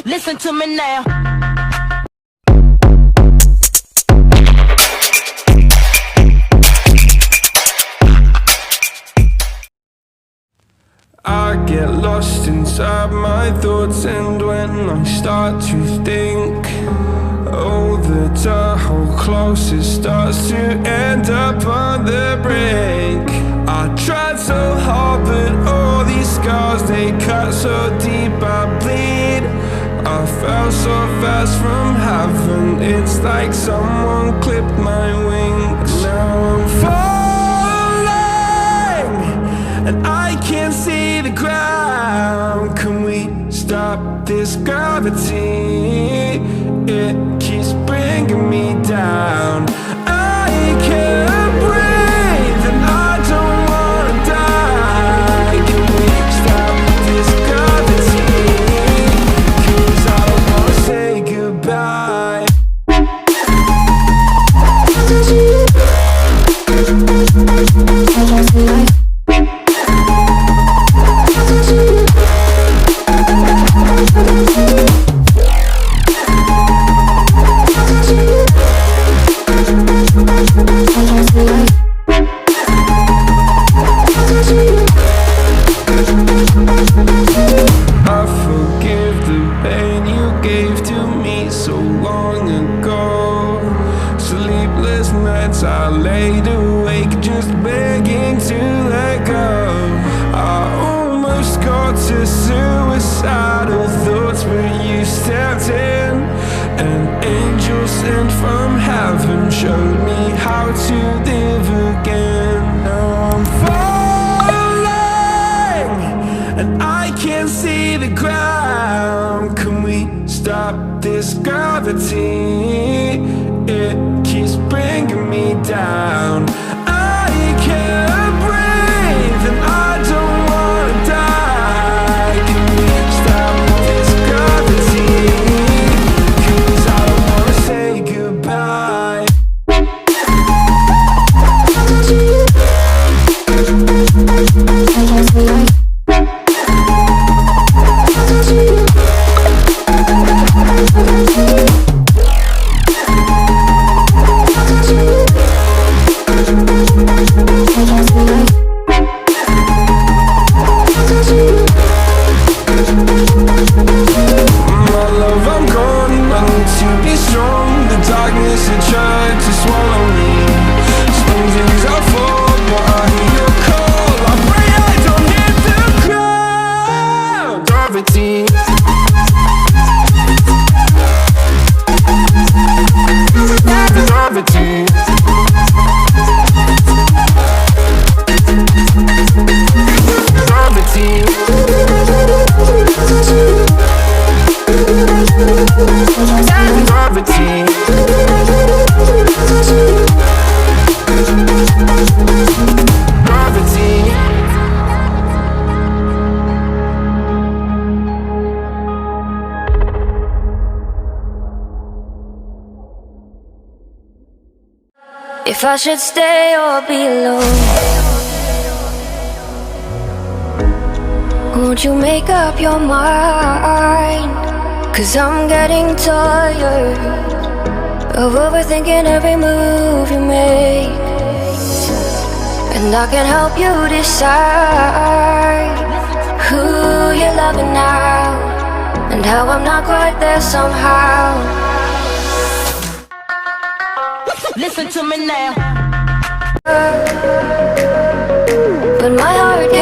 Listen to me now. I get lost inside my thoughts, and when I start to think, oh, the door closest starts to end up on the brink. I tried so hard, but all these scars, they cut so deep, I bleed. I fell so fast from heaven, it's like someone clipped my wings. Now I'm falling, and I can't see the ground. Can we stop this gravity? It keeps bringing me down. I can't breathe, and I don't wanna die. Can we stop this gravity? 'Cause I don't wanna say goodbye. I forgive the pain you gave to me so long ago. Sleepless nights I laid awake just begging to let go. I almost got to suicidal thoughts, but you stepped in. An angel sent from heaven showed me how to live again. Now I'm falling, and I can't see the ground. Can we stop this gravity? It keeps bringing me down. I can't breathe, and I don't wanna die. Can we stop this gravity? 'Cause I don't wanna say goodbye. My love, I'm gone, I need to be strong. The darkness had tried to swallow me. Some days I fall, but I hear your call. I pray I don't hit the ground. Gravity. Gravity. Gravity. Gravity. Gravity. If I should stay or be alone, won't you make up your mind? 'Cause I'm getting tired of overthinking every move you make, and I can help you decide who you're loving now, and how I'm not quite there somehow. Listen to me now.